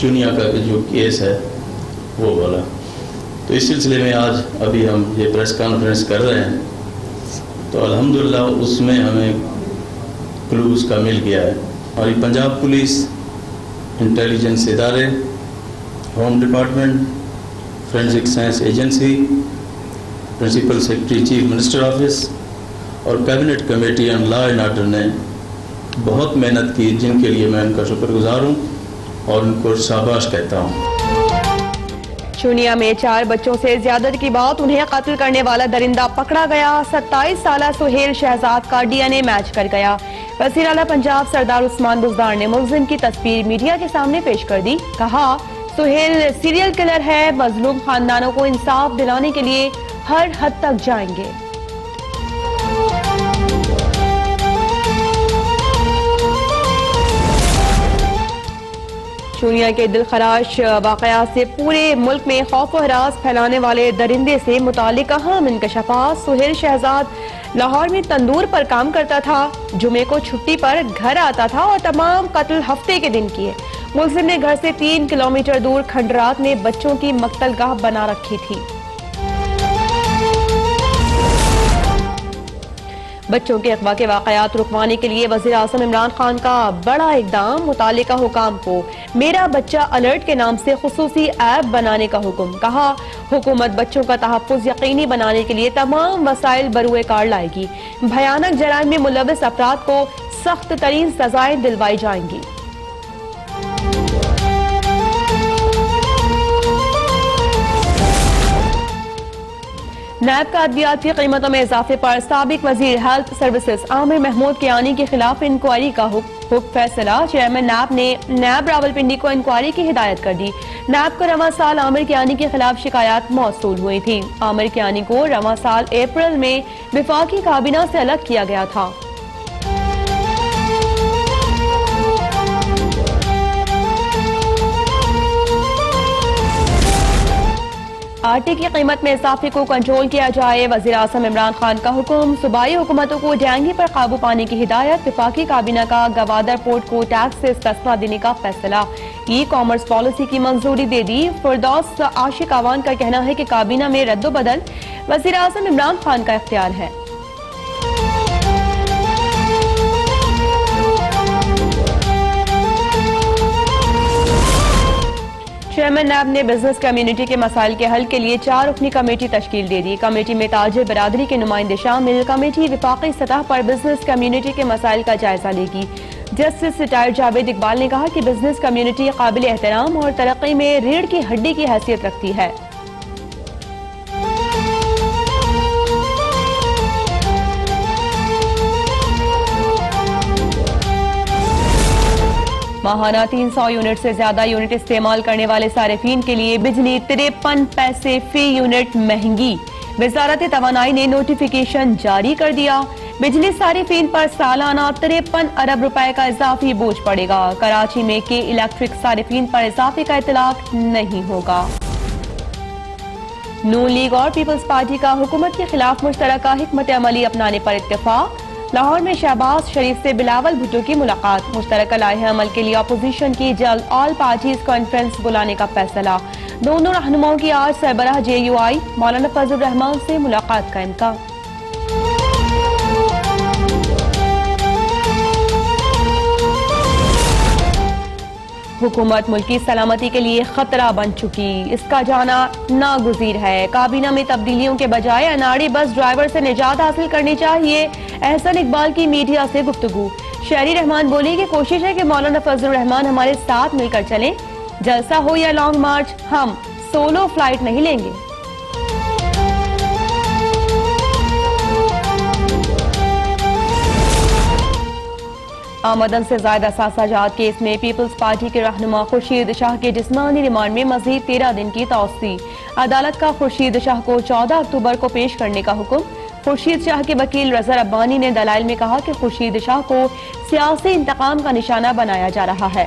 چونیا کا جو کیس ہے وہ والا. تو اس سلسلے میں آج ابھی ہم یہ پریس کانفرنس کر رہے ہیں. تو الحمدللہ اس میں ہمیں کلوز کا مل گیا ہے. اور یہ پنجاب پولیس، انٹیلیجنس ادارے، home department, forensic science agency, principal secretary chief minister office اور cabinet committee on law and order نے بہت محنت کی، جن کے لیے میں ان کا شکر گزار ہوں اور ان کو شاباش کہتا ہوں. چونیا میں 4 بچوں سے زیادتی کے بعد انہیں قتل کرنے والا درندہ پکڑا گیا. 27 سالہ سہیل شہزاد کا ڈی این اے میچ کر گیا. وزیر اعلیٰ پنجاب سردار عثمان بزدار نے ملزم کی تصویر میڈیا کے سامنے پیش کر دی. کہا سہیل سیریل کلر ہے، مظلوم خاندانوں کو انصاف دلانے کے لیے ہر حد تک جائیں گے. چونیا کے دلخراش واقعات سے پورے ملک میں خوف و ہراس پھیلانے والے درندے سے متعلق اہم انکشافات. سہیل شہزاد لاہور میں تندور پر کام کرتا تھا، جمعے کو چھٹی پر گھر آتا تھا اور تمام قتل ہفتے کے دن کیے. ملزم نے گھر سے 3 کلومیٹر دور کھنڈرات میں بچوں کی مقتل گاہ بنا رکھی تھی. بچوں کے اغوا کے واقعات رکوانے کے لیے وزیر اعظم عمران خان کا بڑا اقدام. متعلقہ حکام کو میرا بچہ الرٹ کے نام سے خصوصی ایپ بنانے کا حکم. کہا حکومت بچوں کا تحفظ یقینی بنانے کے لیے تمام وسائل بروئے کار لائے گی. بھیانک جرائم میں ملوث افراد کو سخت ترین سزائیں دلوائی جائیں گی. نیب کا ادویات کی قیمتوں میں اضافے پر سابق وزیر ہیلتھ سروسز عامر محمود کیانی کے خلاف انکوائری کا فیصلہ. چیئرمین نیب نے نیب راولپنڈی کو انکوائری کی ہدایت کر دی. نیب کو رواں سال عامر کیانی کے خلاف شکایات موصول ہوئی تھی. عامر کیانی کو رواں سال اپریل میں وفاقی کابینہ سے الگ کیا گیا تھا. آٹے کی قیمت میں اضافے کو کنٹرول کیا جائے. وزیر اعظم عمران خان کا حکم. صوبائی حکومتوں کو ڈینگی پر قابو پانے کی ہدایت. وفاقی کابینہ کا گوادر پورٹ کو ٹیکس سے استثنا دینے کا فیصلہ. ای کامرس پالیسی کی منظوری دے دی. فردوس عاشق آوان کا کہنا ہے کہ کابینہ میں رد و بدل وزیر اعظم عمران خان کا اختیار ہے. چیئرمین نیب نے بزنس کمیونٹی کے مسائل کے حل کے لیے 4 رکنی کمیٹی تشکیل دے دی. کمیٹی میں تاجر برادری کے نمائندے شامل. کمیٹی وفاقی سطح پر بزنس کمیونٹی کے مسائل کا جائزہ لے گی. جسٹس ریٹائرڈ جاوید اقبال نے کہا کہ بزنس کمیونٹی قابل احترام اور ترقی میں ریڑھ کی ہڈی کی حیثیت رکھتی ہے. ماہانہ 300 یونٹ سے زیادہ یونٹ استعمال کرنے والے صارفین کے لیے بجلی 53 پیسے فی یونٹ مہنگی. وزارت توانائی نے نوٹیفیکیشن جاری کر دیا. بجلی صارفین پر سالانہ 53 ارب روپے کا اضافی بوجھ پڑے گا. کراچی میں کے الیکٹرک صارفین پر اضافے کا اطلاق نہیں ہوگا. نون لیگ اور پیپلز پارٹی کا حکومت کے خلاف مشترکہ حکمت عملی اپنانے پر اتفاق. لاہور میں شہباز شریف سے بلاول بھٹو کی ملاقات. مشترکہ لائحہ عمل کے لیے اپوزیشن کی جلد آل پارٹیز کانفرنس بلانے کا فیصلہ. دونوں رہنماؤں کی آج سربراہ جے یو آئی مولانا فضل الرحمان سے ملاقات کا امکان. حکومت ملکی سلامتی کے لیے خطرہ بن چکی، اس کا جانا ناگزیر ہے. کابینہ میں تبدیلیوں کے بجائے اناڑی بس ڈرائیور سے نجات حاصل کرنی چاہیے. احسن اقبال کی میڈیا سے گفتگو. شہری رحمان بولی کہ کوشش ہے کہ مولانا فضل الرحمان ہمارے ساتھ مل کر چلیں. جلسہ ہو یا لانگ مارچ ہم سولو فلائٹ نہیں لیں گے. آمدن سے زائد اثاثہ جات کیس میں پیپلز پارٹی کے رہنما خورشید شاہ کے جسمانی ریمانڈ میں مزید 13 دن کی توسیع. عدالت کا خورشید شاہ کو 14 اکتوبر کو پیش کرنے کا حکم. خورشید شاہ کے وکیل رضا ربانی نے دلائل میں کہا کہ خورشید شاہ کو سیاسی انتقام کا نشانہ بنایا جا رہا ہے.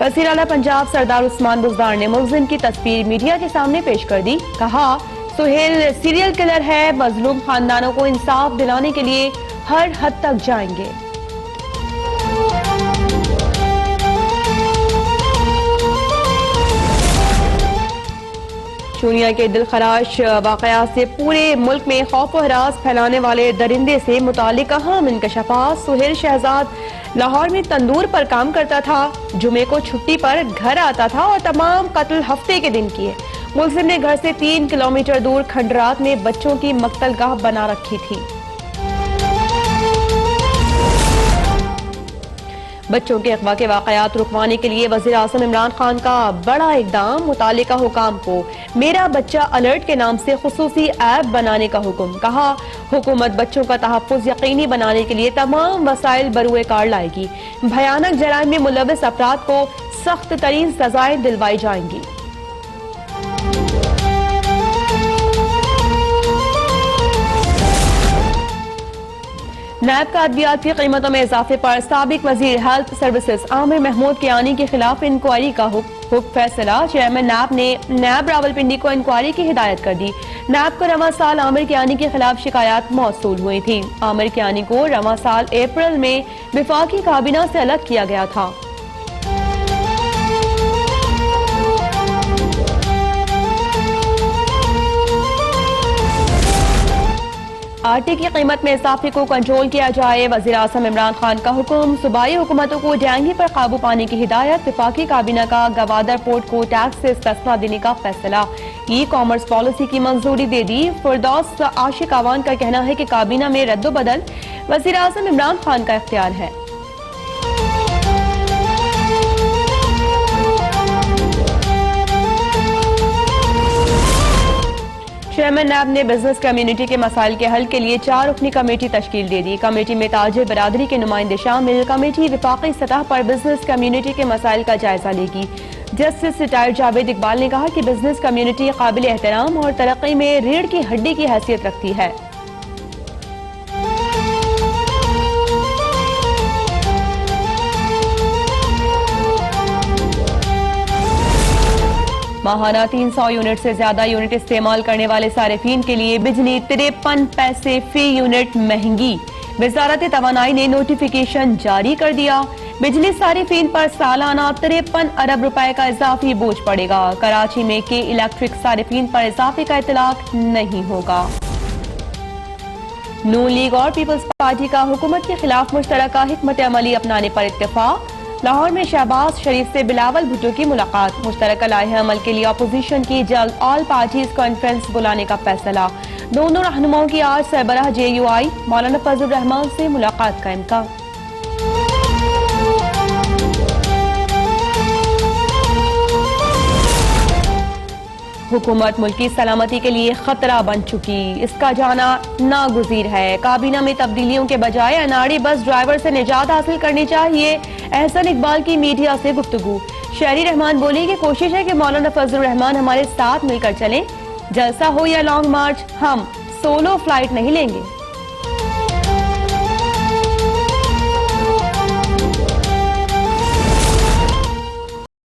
وزیر اعلیٰ پنجاب سردار عثمان بزدار نے ملزم کی تصویر میڈیا کے سامنے پیش کر دی. کہا سہیل سیریل کلر ہے, مظلوم خاندانوں کو انصاف دلانے کے لیے ہر حد تک جائیں گے. چونیا کے دلخراش واقعات سے پورے ملک میں خوف و ہراس پھیلانے والے درندے سے متعلق اہم انکشافات. سہیل شہزاد لاہور میں تندور پر کام کرتا تھا, جمعے کو چھٹی پر گھر آتا تھا اور تمام قتل ہفتے کے دن کیے. ملزم نے گھر سے 3 کلومیٹر دور کھنڈرات میں بچوں کی مقتل گاہ بنا رکھی تھی. بچوں کے اغوا کے واقعات رکوانے کے لیے وزیر اعظم عمران خان کا بڑا اقدام. متعلقہ حکام کو میرا بچہ الرٹ کے نام سے خصوصی ایپ بنانے کا حکم. کہا حکومت بچوں کا تحفظ یقینی بنانے کے لیے تمام وسائل بروئے کار لائے گی. بھیانک جرائم میں ملوث افراد کو سخت ترین سزائیں دلوائی جائیں گی. نیب کا ادویات کی قیمتوں میں اضافے پر سابق وزیر ہیلتھ سروسز عامر محمود کیانی کے خلاف انکوائری کا فیصلہ. چیئرمین نیب نے نیب راولپنڈی کو انکوائری کی ہدایت کر دی. نیب کو رواں سال عامر کیانی کے خلاف شکایات موصول ہوئی تھی. عامر کیانی کو رواں سال اپریل میں وفاقی کابینہ سے الگ کیا گیا تھا. آٹے کی قیمت میں اضافے کو کنٹرول کیا جائے. وزیر اعظم عمران خان کا حکم. صوبائی حکومتوں کو ڈینگی پر قابو پانے کی ہدایت. وفاقی کابینہ کا گوادر پورٹ کو ٹیکس سے استثنا دینے کا فیصلہ. ای کامرس پالیسی کی منظوری دے دی. فردوس عاشق آوان کا کہنا ہے کہ کابینہ میں رد و بدل وزیر اعظم عمران خان کا اختیار ہے. چیئرمین نیب نے بزنس کمیونٹی کے مسائل کے حل کے لیے 4 رکنی کمیٹی تشکیل دے دی. کمیٹی میں تاجر برادری کے نمائندے شامل. کمیٹی وفاقی سطح پر بزنس کمیونٹی کے مسائل کا جائزہ لے گی. جسٹس ریٹائرڈ جاوید اقبال نے کہا کہ بزنس کمیونٹی قابل احترام اور ترقی میں ریڑھ کی ہڈی کی حیثیت رکھتی ہے. ماہانہ 300 یونٹ سے زیادہ یونٹ استعمال کرنے والے صارفین کے لیے بجلی 53 پیسے فی یونٹ مہنگی. وزارت توانائی نے نوٹیفیکیشن جاری کر دیا. بجلی صارفین پر سالانہ 53 ارب روپے کا اضافی بوجھ پڑے گا. کراچی میں کے الیکٹرک صارفین پر اضافے کا اطلاق نہیں ہوگا. نون لیگ اور پیپلز پارٹی کا حکومت کے خلاف مشترکہ حکمت عملی اپنانے پر اتفاق. لاہور میں شہباز شریف سے بلاول بھٹو کی ملاقات. مشترکہ لائحہ عمل کے لیے اپوزیشن کی جلد آل پارٹیز کانفرنس بلانے کا فیصلہ. دونوں رہنماؤں کی آج سربراہ جے یو آئی مولانا فضل الرحمان سے ملاقات کا امکان. حکومت ملکی سلامتی کے لیے خطرہ بن چکی. اس کا جانا ناگزیر ہے. کابینہ میں تبدیلیوں کے بجائے اناڑی بس ڈرائیور سے نجات حاصل کرنی چاہیے. احسن اقبال کی میڈیا سے گفتگو. شہری رحمان بولی کہ کوشش ہے کہ مولانا فضل الرحمان ہمارے ساتھ مل کر چلیں. جلسہ ہو یا لانگ مارچ ہم سولو فلائٹ نہیں لیں گے.